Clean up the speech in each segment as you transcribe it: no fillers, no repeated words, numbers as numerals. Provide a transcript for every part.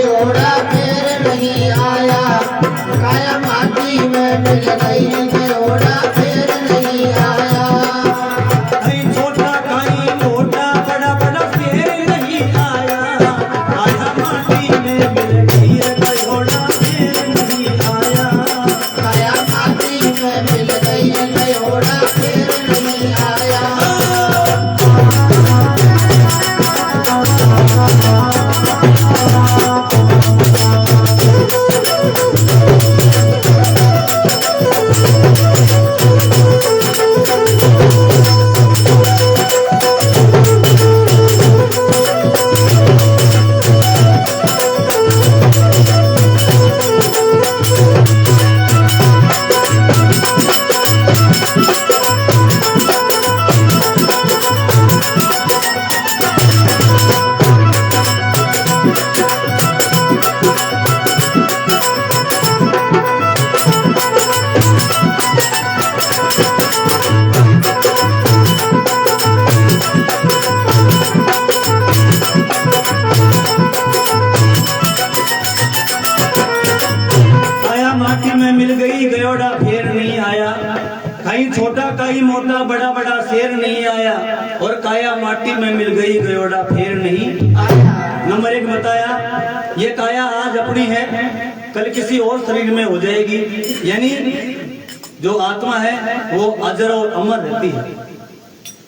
गयोड़ा फिर नहीं आया, काया माटी में मिल गई गयोड़ा फिर नहीं आया। कहीं छोटा कहीं मोटा बड़ा बड़ा फिर नहीं आया, काया माटी में मिल गई गयोड़ा फिर नहीं आया, काया माटी में मिल गई गयोड़ा फिर नहीं आया। माटी में मिल गई गयोड़ा फिर नहीं आया, कहीं छोटा कहीं मोटा बड़ा बड़ा शेर नहीं आया, और काया माटी में मिल गई गयोड़ा फिर नहीं आया। नंबर 1 बताया, ये काया आज अपनी है, कल किसी और शरीर में हो जाएगी, यानी जो आत्मा है वो अजर और अमर रहती है,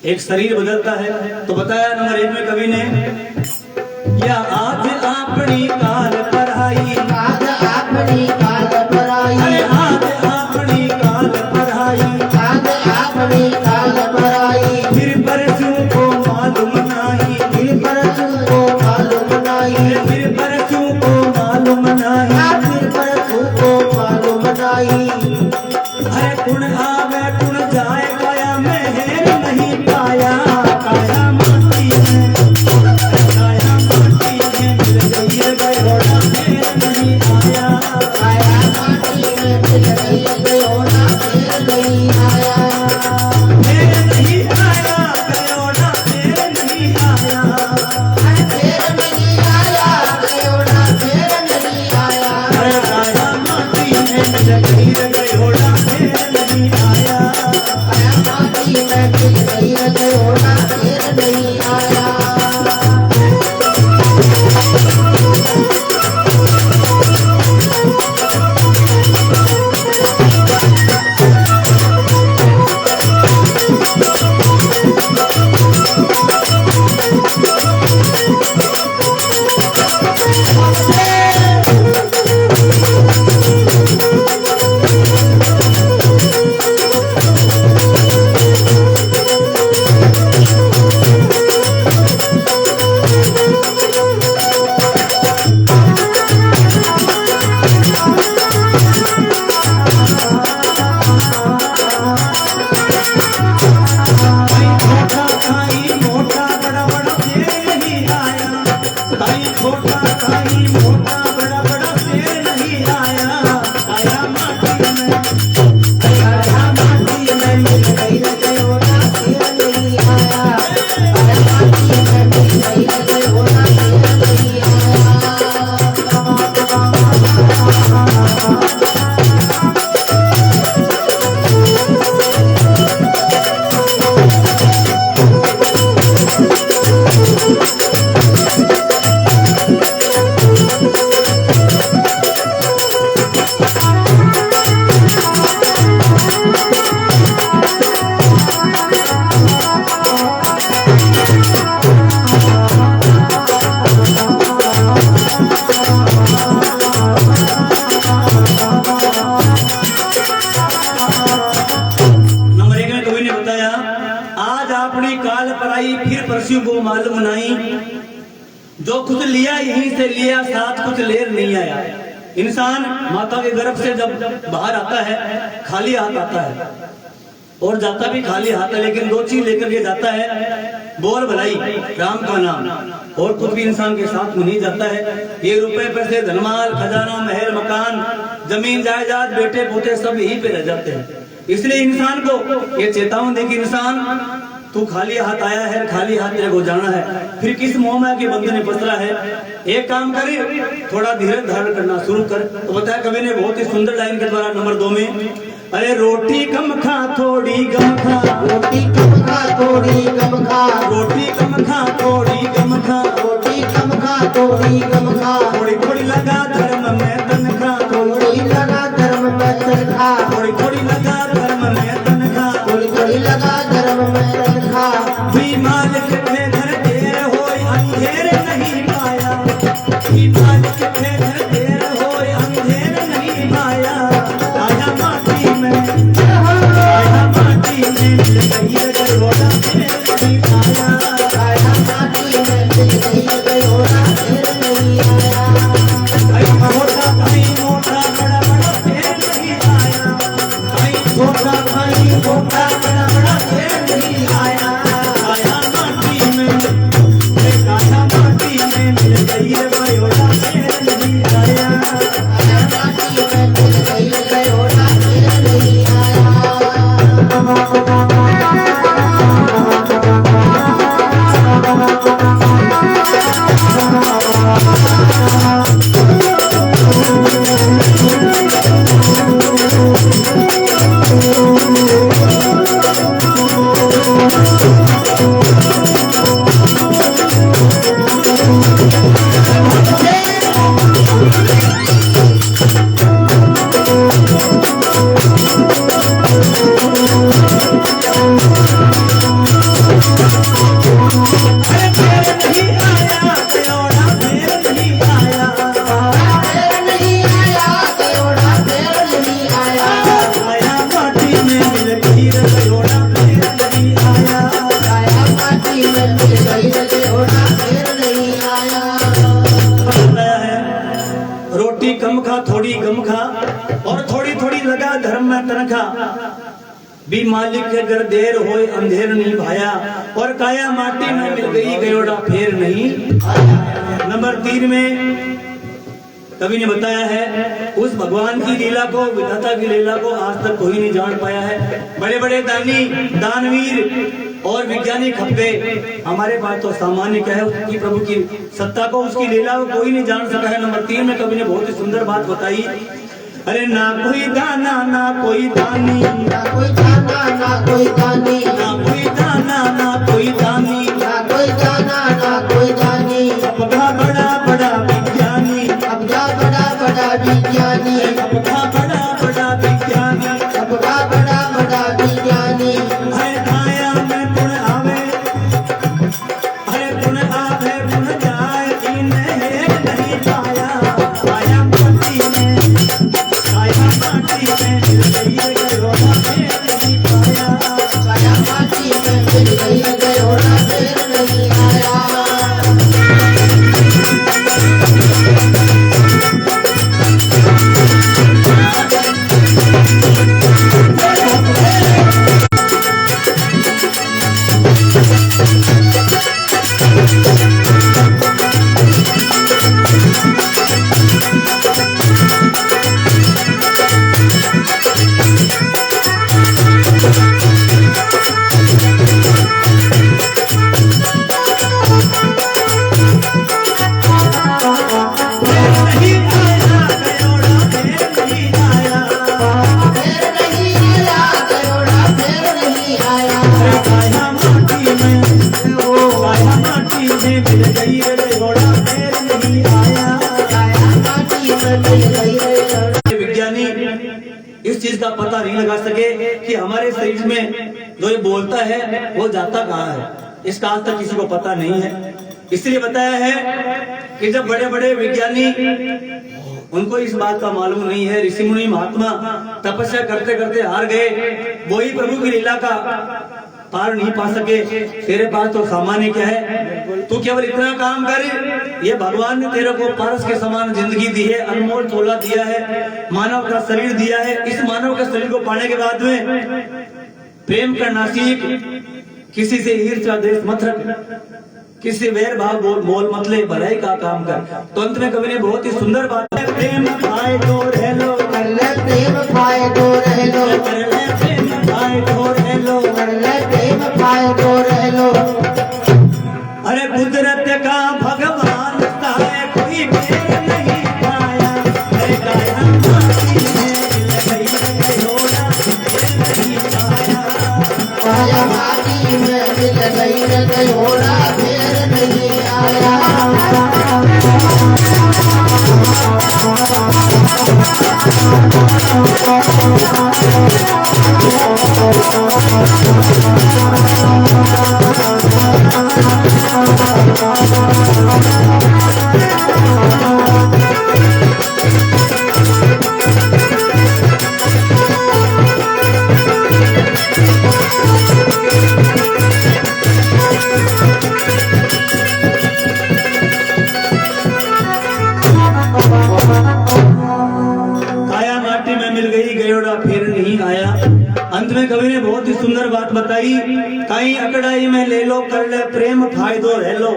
एक शरीर बदलता है। तो बताया नंबर 1 में कवि ने, या आज अपनी काल पर आई, आज अपनी काल पर आई, आज अपनी काल पर आई, आज अपनी काल पर आई, फिर परसों को मालूम नहीं, फिर परसों को मालूम नहीं, फिर परसों को मालूम नहीं, फिर परसों को मालूम नहीं। अरे कुण आवे कुण जाए, काया में हेर नहीं पाया, काया माटी में, काया माटी में मिल गई गयोड़ा फिर नहीं आया, काया माटी में मिल गई गयोड़ा फिर नहीं आया, फिर नहीं आया गयोड़ा फिर नहीं आया, फिर नहीं आया गयोड़ा फिर नहीं आया। अरे काया माटी में मिल गई गयोड़ा फिर नहीं आया, काया माटी में मिल गई गयोड़ा फिर नहीं आया। परसियों को मालूम नहीं, जो कुछ लिया यहीं से लिया, साथ कुछ लेर नहीं आया। इंसान माता के गर्भ से जब बाहर आता है खाली हाथ आता है और जाता भी खाली हाथ है, लेकिन दो चीज लेकर के जाता है, बोल भलाई राम का नाम, और कुछ भी इंसान के साथ में नहीं जाता है। ये रुपए पैसे धनमाल खजाना महल मकान जमीन जायदाद बेटे पोते सब यहीं पे रह जाते हैं। इसलिए इंसान को ये चेतावनी दी कि इंसान तू खाली हाथ आया है, खाली हाथ तेरे को जाना है, फिर किस मोह माया के बंधन में फंस रहा है। एक काम कर, थोड़ा धीरज धारण करना शुरू कर। तो बताया कवि ने बहुत ही सुंदर लाइन के द्वारा नंबर 2 में, अरे रोटी कम खा थोड़ी गम खा, रोटी कम खा थोड़ी गम खा, रोटी कम खा थोड़ी गम खा, रोटी कम खा थोड़ी गम खा, थोड़ी थोड़ी लगा धर्म में तन खा, थोड़ी लगा धर्म में तन खा, थोड़ी थोड़ी लगा धर्म में तन खा, थोड़ी थोड़ी लगा धर्म में तन खा। भी मालिक थे घर देर होय अंधेर नहीं पाया, भी मालिक थे घर देर होय अंधेर नहीं पाया। आया माटी में, आया माटी में मिल गई गयोड़ा फिर नहीं आया, आया माटी में मिल गई गयोड़ा फिर नहीं आया। भाई मोटा बड़ा बड़ा फिर नहीं आया, भाई छोटा भाई मोटा बड़ा बड़ा फिर नहीं आया। आया माटी में, आया माटी में मिल गई गयोड़ा फिर नहीं आया। आया माटी में मिल गई गयोड़ा फिर नहीं आया। अरे फिर नहीं आया गयोड़ा फिर नहीं आया, फिर नहीं आया गयोड़ा फिर नहीं आया। आया माटी में मिल गई गयोड़ा फिर नहीं आया। आया माटी में मिल गई गयोड़ा फिर नहीं आया। बताया है रोटी कम खा थोड़ी गम खा, और थोड़ी थोड़ी लगा धर्म में तनखा। भी मालिक के घर देर होए अंधेर नहीं भाया, और काया माटी में मिल गई गयोड़ा फिर नहीं आया। नंबर 3 में कवि ने बताया है उस भगवान की लीला को, विधाता की लीला को आज तक कोई नहीं जान पाया है। बड़े बड़े दानी दानवीर और विज्ञानी खप गए, हमारे पास तो सामान्य क्या है उसकी प्रभु की सत्ता को, उसकी लीला को कोई नहीं जान सका है। नंबर 3 में कवि ने बहुत ही सुंदर बात बताई, अरे ना कोई दाना ना कोई दानी, ना कोई दाना ना कोई दानी, ना कोई दाना ना कोई दानी, ना कोई दाना ना कोई दानी। अपना बड़ा बड़ा विज्ञानी, अपना बड़ा बड़ा विज्ञानी, अपना बड़ा बड़ा विज्ञानी, अपना बड़ा बड़ा विज्ञानी। है आया में पुन आवे, अरे पुन आवे पुन जाए, इन्हें नहीं पाया। आया माटी में, आया माटी में मिल गई गयोड़ा फिर नहीं पाया। आया माटी में मिल गई गयोड़ा फिर नहीं आया। नहीं आया गयोड़ा फिर नहीं आया। फिर नहीं आया गयोड़ा फिर नहीं आया। आया माटी में, आया माटी में मिल गई गयोड़ा फिर नहीं आया। आया माटी में मिल गई गयोड़ा। विज्ञानी इस चीज का पता नहीं लगा सके कि हमारे शरीर में जो ये बोलता है वो जाता कहाँ है, इसका आज तक किसी को पता नहीं है। इसलिए बताया है कि जब बड़े बड़े विज्ञानी, उनको इस बात का मालूम नहीं है, ऋषि मुनि महात्मा तपस्या करते करते हार गए, वही प्रभु की लीला का पार नहीं पा सके। तेरे पास तो सामान्य क्या है, तू केवल इतना काम कर, ये भगवान ने तेरे को पारस के समान जिंदगी दी है, अनमोल तोला दिया है, मानव का शरीर दिया है। इस मानव के शरीर को पाने के बाद में प्रेम करना सीख, किसी से ईर्ष्या द्वेष मत रख, किसी वैर भाव मोल मत ले, भलाई का काम कर। तो अंत में कवि ने बहुत ही सुंदर बात है, प्रेम खाए तो रह लो, कर ले प्रेम खाए तो रह लो, कर ले प्रेम खाए तो रह लो, कर ले प्रेम खाए तो गयोड़ा फिर नहीं आया। अंत में कवि ने बहुत ही सुंदर बात बताई, कहीं अकड़ाई में ले लो कर ले प्रेम फायदो रह लो,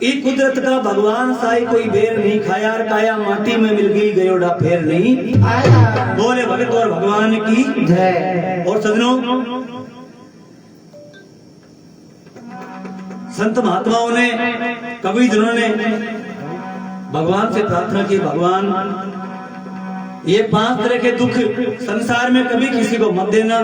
ई कुदरत का भगवान साई कोई बेर नहीं खाया, काया माटी में मिल गई गयोड़ा फिर नहीं आया। बोले भगत और भगवान की जय। और सजनों, संत महात्माओं ने, कवि जनों ने भगवान से प्रार्थना की, भगवान ये 5 तरह के दुख संसार में कभी किसी को मत देना।